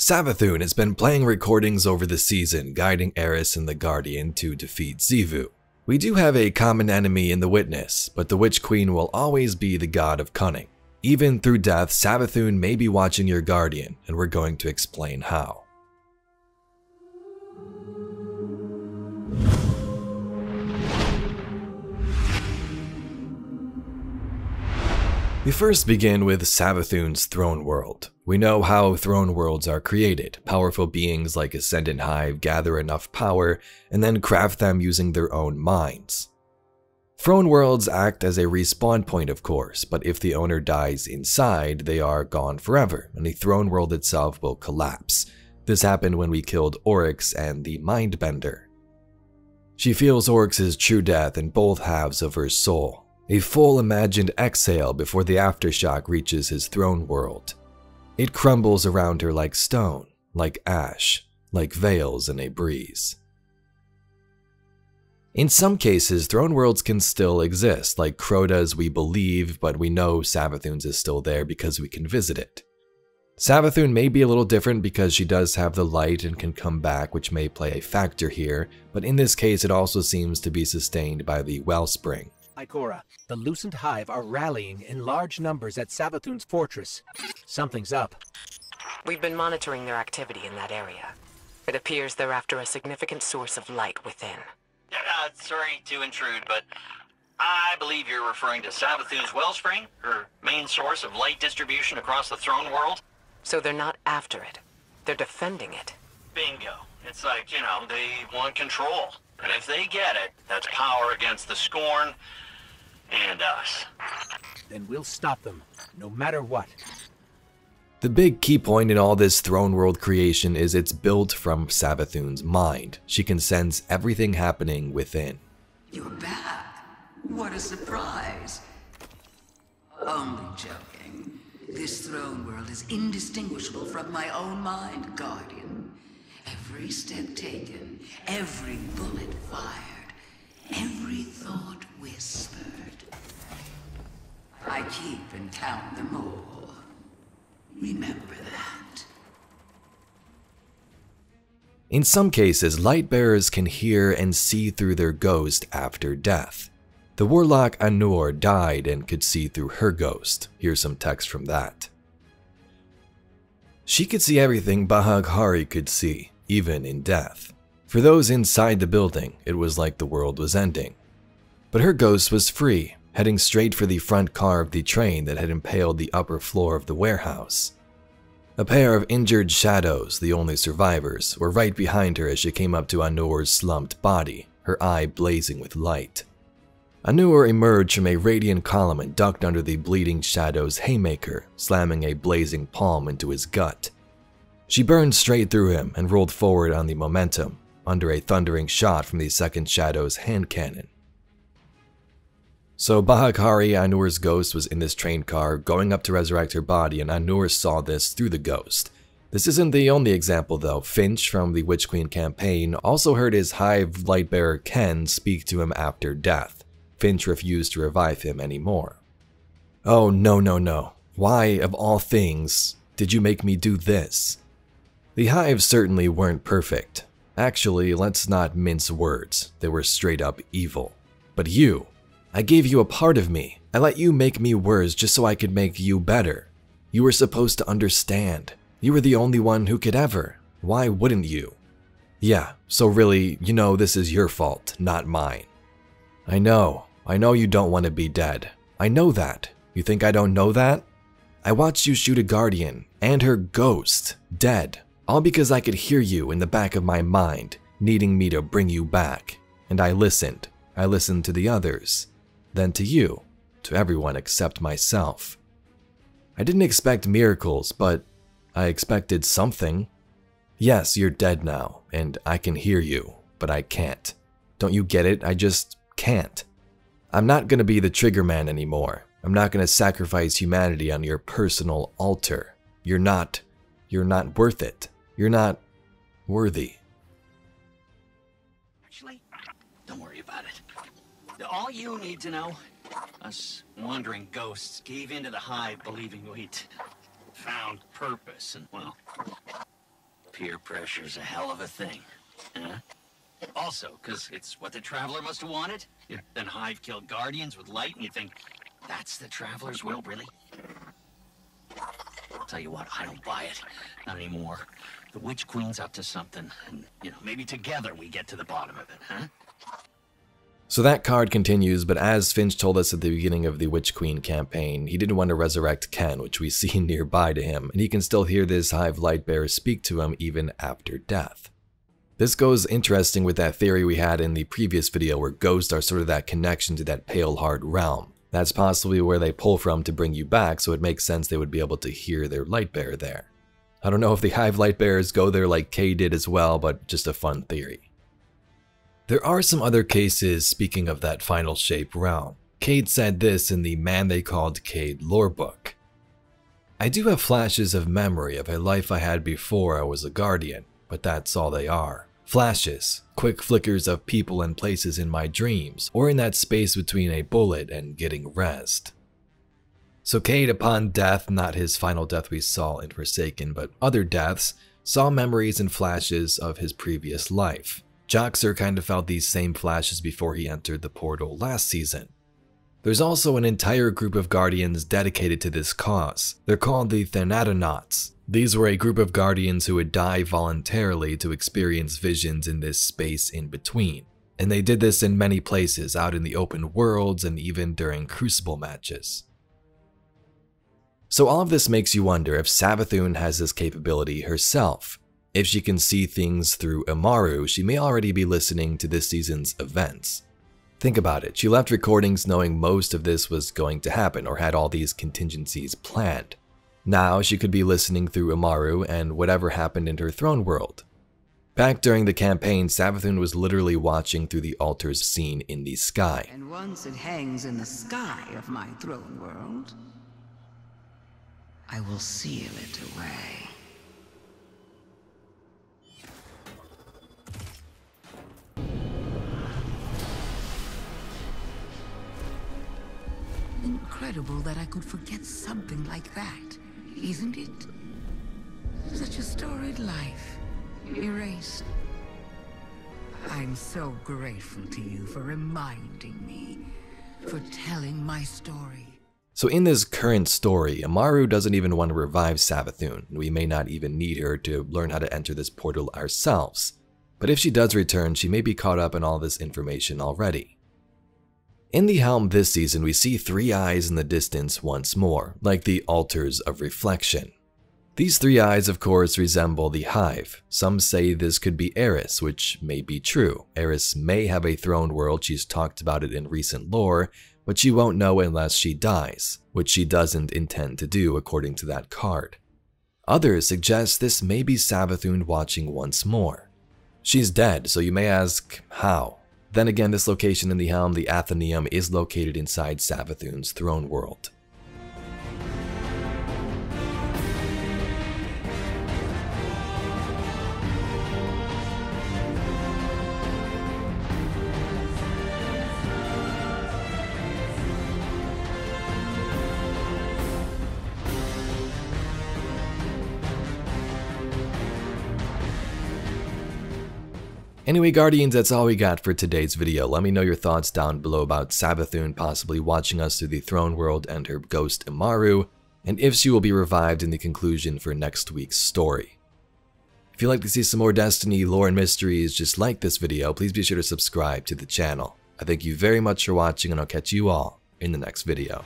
Savathun has been playing recordings over the season, guiding Eris and the Guardian to defeat Xivu. We do have a common enemy in the Witness, but the Witch Queen will always be the god of cunning. Even through death, Savathun may be watching your Guardian, and we're going to explain how. We first begin with Savathun's throne world. We know how throne worlds are created. Powerful beings like Ascendant Hive gather enough power and then craft them using their own minds. Throne worlds act as a respawn point, of course, but if the owner dies inside, they are gone forever, and the throne world itself will collapse. This happened when we killed Oryx and the Mindbender. She feels Oryx's true death in both halves of her soul. A full imagined exhale before the aftershock reaches his throne world. It crumbles around her like stone, like ash, like veils in a breeze. In some cases, throne worlds can still exist, like Crota's we believe, but we know Savathun's is still there because we can visit it. Savathun may be a little different because she does have the light and can come back, which may play a factor here, but in this case it also seems to be sustained by the wellspring. Ikora, the Lucent Hive are rallying in large numbers at Savathun's fortress. Something's up. We've been monitoring their activity in that area. It appears they're after a significant source of light within. Sorry to intrude, but I believe you're referring to Savathun's wellspring, her main source of light distribution across the throne world? So they're not after it. They're defending it. Bingo. It's like, they want control. And if they get it, that's power against the Scorn and us. Then we'll stop them, no matter what. The big key point in all this throne world creation is it's built from Savathun's mind. She can sense everything happening within. You're back. What a surprise. Only joking. This throne world is indistinguishable from my own mind, Guardian. Every step taken, every bullet fired, every thought whispered. I keep and count them all. Remember that. In some cases, Lightbearers can hear and see through their ghost after death. The Warlock Anur died and could see through her ghost. Here's some text from that. She could see everything Bahaghari could see, even in death. For those inside the building, it was like the world was ending. But her ghost was free, heading straight for the front car of the train that had impaled the upper floor of the warehouse. A pair of injured shadows, the only survivors, were right behind her as she came up to Anur's slumped body, her eye blazing with light. Anur emerged from a radiant column and ducked under the bleeding shadow's haymaker, slamming a blazing palm into his gut. She burned straight through him and rolled forward on the momentum, under a thundering shot from the second shadow's hand cannon. So Bahaghari, Anur's ghost, was in this train car, going up to resurrect her body, and Anur saw this through the ghost. This isn't the only example though. Finch from the Witch Queen campaign also heard his Hive Lightbearer Ken speak to him after death. Finch refused to revive him anymore. Oh no. Why, of all things, did you make me do this? The Hive certainly weren't perfect. Actually, let's not mince words. They were straight up evil. But you, I gave you a part of me. I let you make me worse just so I could make you better. You were supposed to understand. You were the only one who could ever. Why wouldn't you? Yeah, so really, this is your fault, not mine. I know you don't want to be dead. I know that. You think I don't know that? I watched you shoot a Guardian and her ghost dead, all because I could hear you in the back of my mind, needing me to bring you back. And I listened. I listened to the others, then to you, to everyone except myself. I didn't expect miracles, but I expected something. Yes, you're dead now, and I can hear you, but I can't. Don't you get it? I just can't. I'm not gonna be the trigger man anymore. I'm not gonna sacrifice humanity on your personal altar. You're not worth it. You're not worthy. Actually, don't worry about it. All you need to know, us wandering ghosts gave into the Hive believing we'd found purpose and, well, Peer pressure's a hell of a thing. Huh? Also, because it's what the Traveler must have wanted. Then Hive killed Guardians with light, and you think, that's the Traveler's will, really? I'll tell you what, I don't buy it. Not anymore. The Witch Queen's up to something, and, maybe together we get to the bottom of it, huh? So that card continues, but as Finch told us at the beginning of the Witch Queen campaign, he didn't want to resurrect Ken, which we see nearby to him, and he can still hear this Hive Lightbearer speak to him even after death. This goes interesting with that theory we had in the previous video where ghosts are sort of that connection to that pale hard realm. That's possibly where they pull from to bring you back, so it makes sense they would be able to hear their Lightbearer there. I don't know if the Hive Lightbearers go there like Kay did as well, but just a fun theory. There are some other cases speaking of that final shape realm. Cade said this in the Man They Called Cade lore book. I do have flashes of memory of a life I had before I was a guardian, but that's all they are. Flashes, quick flickers of people and places in my dreams, or in that space between a bullet and getting rezzed. So Cade, upon death, not his final death we saw in Forsaken, but other deaths, saw memories and flashes of his previous life. Joxer kind of felt these same flashes before he entered the portal last season. There's also an entire group of guardians dedicated to this cause. They're called the Thanata Knots. These were a group of guardians who would die voluntarily to experience visions in this space in between. And they did this in many places, out in the open worlds and even during Crucible matches. So all of this makes you wonder if Savathun has this capability herself. If she can see things through Amaru, she may already be listening to this season's events. Think about it, she left recordings knowing most of this was going to happen or had all these contingencies planned. Now she could be listening through Amaru and whatever happened in her throne world. Back during the campaign, Savathun was literally watching through the altars seen in the sky. And once it hangs in the sky of my throne world, I will seal it away. Incredible that I could forget something like that, isn't it? Such a storied life, erased. I'm so grateful to you for reminding me, for telling my story. So in this current story, Amaru doesn't even want to revive Savathun, and we may not even need her to learn how to enter this portal ourselves. But if she does return, she may be caught up in all this information already. In the helm this season, we see three eyes in the distance once more, like the altars of reflection. These three eyes, of course, resemble the Hive. Some say this could be Eris, which may be true. Eris may have a throne world, she's talked about it in recent lore, but she won't know unless she dies, which she doesn't intend to do according to that card. Others suggest this may be Savathun watching once more. She's dead, so you may ask, how? Then again, this location in the helm, the Athenium, is located inside Savathun's throne world. Anyway, Guardians, that's all we got for today's video. Let me know your thoughts down below about Savathun possibly watching us through the throne world and her ghost Amaru, and if she will be revived in the conclusion for next week's story. If you'd like to see some more Destiny lore and mysteries just like this video, please be sure to subscribe to the channel. I thank you very much for watching, and I'll catch you all in the next video.